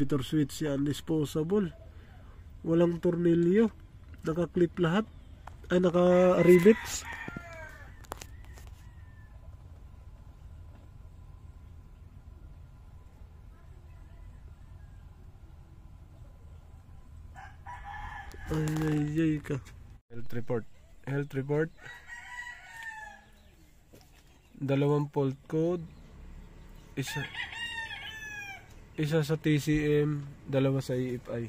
inhibitor switch. Yan, disposable. Walang tornilyo. Naka-clip lahat. Ay, naka-rivets. Ay ka. Health report. 2 fault code. Isa sa TCM, 2 sa EFI.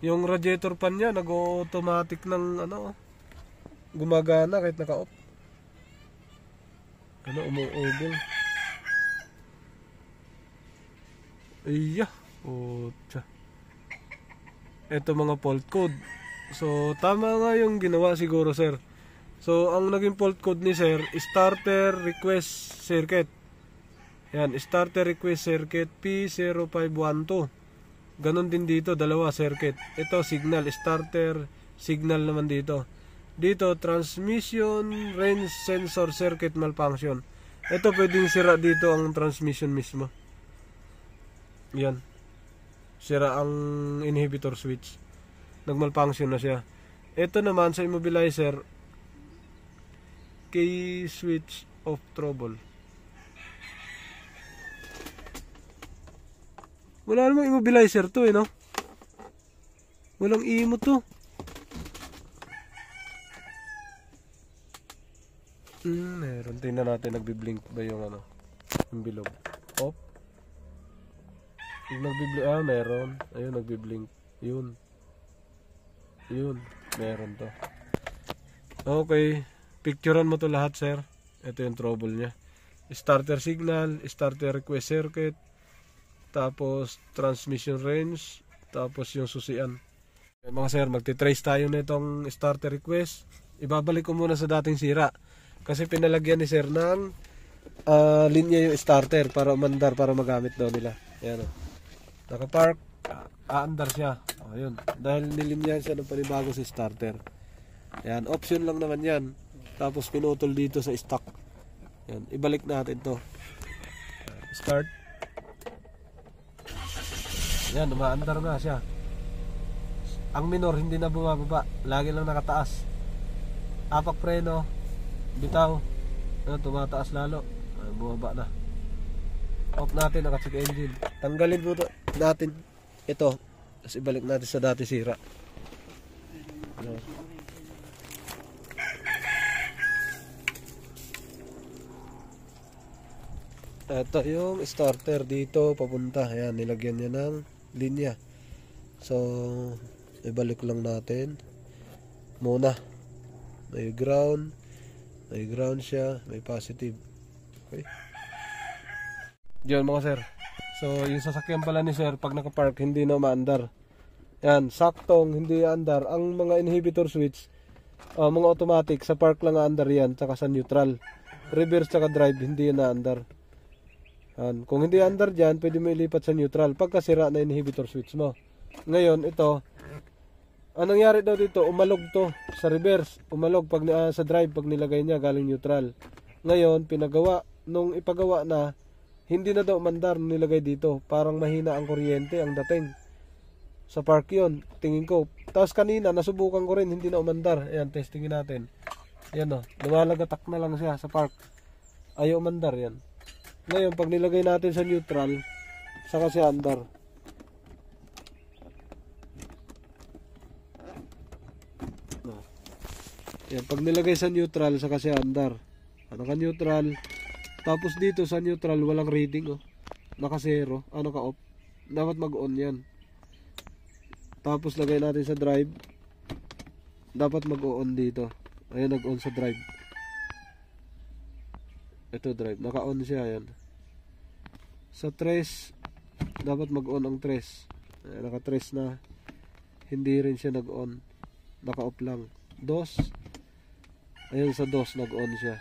Yung radiator fan niya nag-automatic ng gumagana kahit naka-off. Umuugol. Iya, otsa. Ito mga fault code. So tama nga yung ginawa siguro, sir. So ang naging fault code ni sir, starter request circuit. Yan, starter request circuit P0512. Ganon din dito, 2 circuit. Ito signal, starter signal naman dito. Dito transmission range sensor circuit malfunction. Ito pwedeng sira dito ang transmission mismo. Yan. Sira ang inhibitor switch. Nagmalfunction na siya. Ito naman sa immobilizer, key switch off trouble. Wala namang immobilizer to no? Walang imo to. Meron. Tingnan natin nagbi-blink ba yung yung bilog. Off. Nagbi-blink. Meron. Ayun, nagbi-blink. Yun. Meron to. Okay. Picturean mo to lahat, sir. Ito yung trouble niya. Starter signal, starter request circuit, tapos transmission range, tapos yung susian. Mga sir, magti-trace tayo na itong starter request. Ibabalik ko muna sa dating sira. Kasi pinalagyan ni sir ng linya yung starter para umandar, para magamit daw nila. Ayan o. Nakapark, aandar siya. Ayun. Dahil nilinyan siya ng panibago sa starter. Ayan, option lang naman yan. Tapos pinutol dito sa stock. Ayan, ibalik natin to. Start. Yan, umaandar nga siya. Ang minor hindi na bumababa, lagi lang nakataas. Apak preno, bitaw, tumataas lalo, bumaba na. Off natin, naka-check engine. Tanggalin po natin ito, tapos ibalik natin sa dati sira. Ito yung starter dito papunta. Ayan, nilagyan niya ng linya. So ibalik lang natin muna. May ground siya, may positive. Okay. Yun mga sir. So yung sasakyan pala ni sir, pag nakapark hindi na maandar. Yan, saktong hindi andar. Ang mga inhibitor switch, mga automatic, sa park lang andar yan, tsaka sa neutral. Reverse tsaka drive hindi na andar. Kung hindi andar dyan, pwede mo ilipat sa neutral pagka sira na inhibitor switch mo. Ngayon, ito, anong nangyari daw dito, umalog to sa reverse. Umalog pag, sa drive pag nilagay niya galing neutral. Ngayon, nung ipagawa na, hindi na daw umandar nung nilagay dito. Parang mahina ang kuryente, ang dating. Sa park yun, tingin ko. Tapos kanina, nasubukan ko rin, hindi na umandar. Ayan, testingin natin. Ayan o, lumalagatak na lang siya sa park. Ayaw umandar yan. Ngayon, pag nilagay natin sa neutral, saka siya andar. Yan, pag nilagay sa neutral, saka siya andar. Naka-neutral. Tapos dito sa neutral, walang reading. Naka-0. Naka-off. Dapat mag-on yan. Tapos lagay natin sa drive. Dapat mag-on dito. Ayan, nag-on sa drive. Ito drive, naka-on siya yan. Sa trace, dapat mag-on ang trace. Naka-trace na. Hindi rin siya nag-on. Naka-off lang. DOS. Ayun sa DOS, nag-on siya.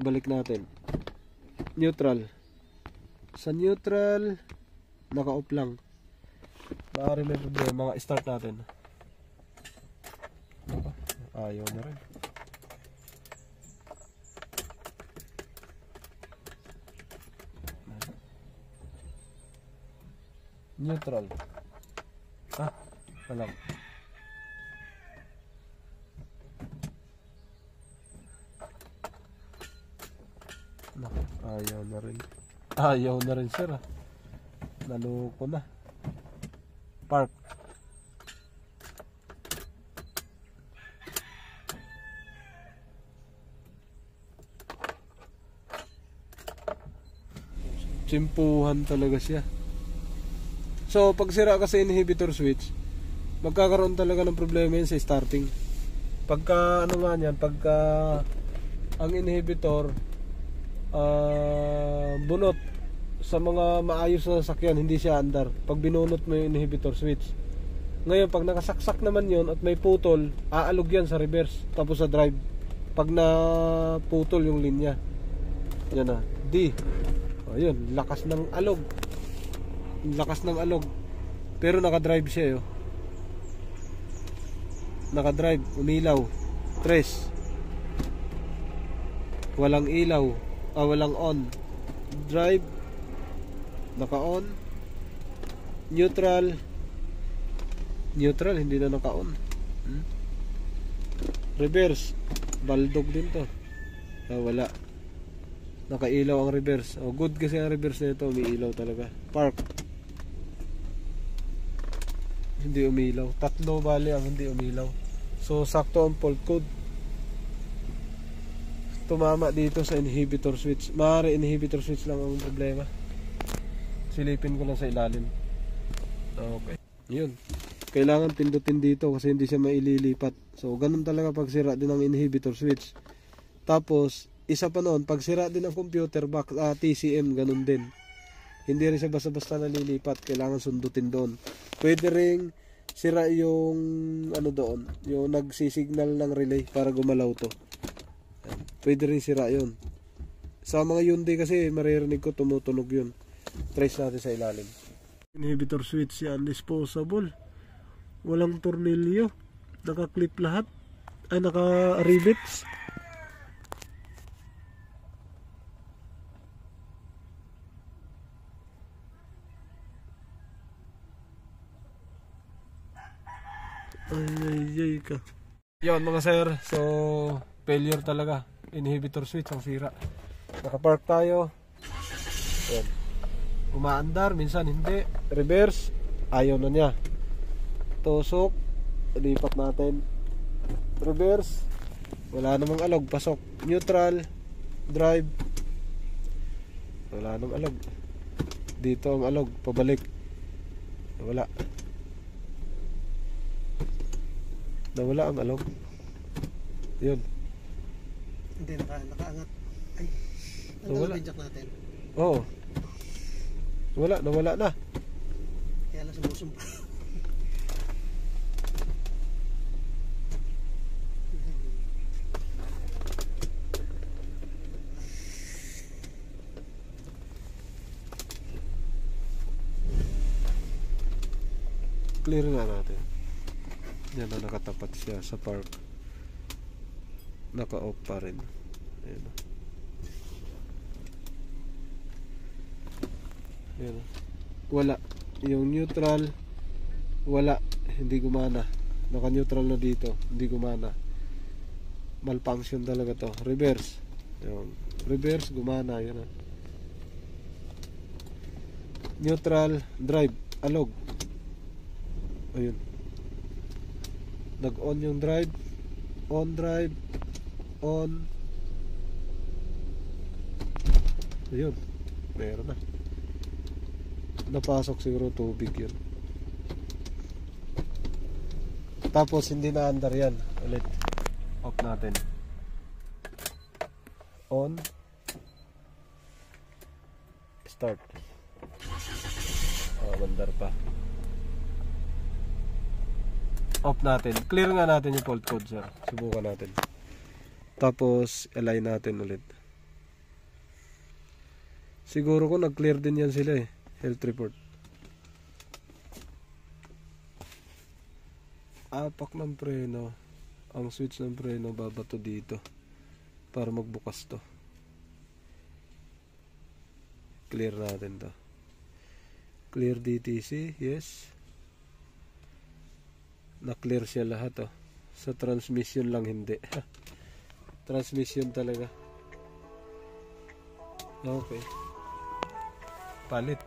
Balik natin. Neutral. Sa neutral, naka-off lang. Maaari may problema. Start natin. Ayaw na rin. neutral. Alam. Ayaw na rin. Ayaw na rin, sir. Naloko na. Park. Tsimpuhan talaga siya. So, pag sira kasi inhibitor switch, magkakaroon talaga ng problema yun sa starting. Pagka, ano nga yan, pagka ang inhibitor bunot sa mga maayos na sasakyan, hindi siya andar. Pag binunot mo yung inhibitor switch. Ngayon, pag nakasaksak naman yun at may putol, aalog yan sa reverse, tapos sa drive. Pag naputol yung linya. Yan na, D. Ayun, lakas ng alog. Lakas ng alog. Pero nakadrive siya, nakadrive, umilaw. Tres. Walang ilaw. Walang on. Drive. Naka-on. Neutral. Neutral, hindi na naka-on. Reverse. Baldog din to. Wala. Nakailaw ang reverse. Good kasi ang reverse nito, umiilaw talaga. Park. Hindi umilaw. Tatlo bali ang hindi umilaw. So sakto ang fault code. Tumama dito sa inhibitor switch. Maaari inhibitor switch lang ang problema. Silipin ko lang sa ilalim. Okay. Yun. Kailangan pindutin dito kasi hindi siya maililipat. So ganun talaga pag sira din ang inhibitor switch. Tapos isa pa noon, pag sira din ang computer box, TCM, ganun din. Hindi rin siya basta-basta nalilipat. Kailangan sundutin doon. Pwede ring sira yung ano doon, yung nagsisignal ng relay para gumalaw to. Pwede rin sira yun. Sa mga Hyundai kasi maririnig ko tumutunog yun. Trace natin sa ilalim. Inhibitor switch yan, disposable. Walang tornilyo. Naka-clip lahat. Ay, naka-rivets. Ay ka. Yun mga sir. So, failure talaga. Inhibitor switch ang sira. Nakapark tayo. Yan. Umaandar, minsan hindi. Reverse, ayaw na niya. Tusok, lipat natin. Reverse, wala namang alog, pasok. Neutral, drive, wala namang alog. Dito ang alog, pabalik. Wala. Nawala ang alog. Yun. Hindi, nakaangat. Ay, nawala. Ang jack natin. Oo. Nawala na. Kaya lang sumusumpa. Clear nga natin. Yan na, nakatapat siya sa park. Naka-off pa rin. Ayan. Ayan. Wala. Yung neutral, wala. Hindi gumana. Naka-neutral na dito. Hindi gumana. Malfunction talaga to. Reverse. Ayan. Reverse, gumana. Ayan. Neutral, drive, alog. Ayun. Nag-on yung drive. On drive. On. Ayun. Meron na. Napasok siguro tubig yun. Tapos hindi na andar yan. Ulit. Off natin. On. Start. Mandar pa. Off natin. Clear nga natin yung fault code, sir. Subukan natin. Tapos align natin ulit. Siguro ko nag-clear din yan sila eh. Health report. Apak ng preno. Ang switch ng preno babato dito para magbukas to. Clear natin to. Clear DTC, yes. Na-clear siya lahat oh. Sa transmission lang hindi. Transmission talaga. Okay. Palit.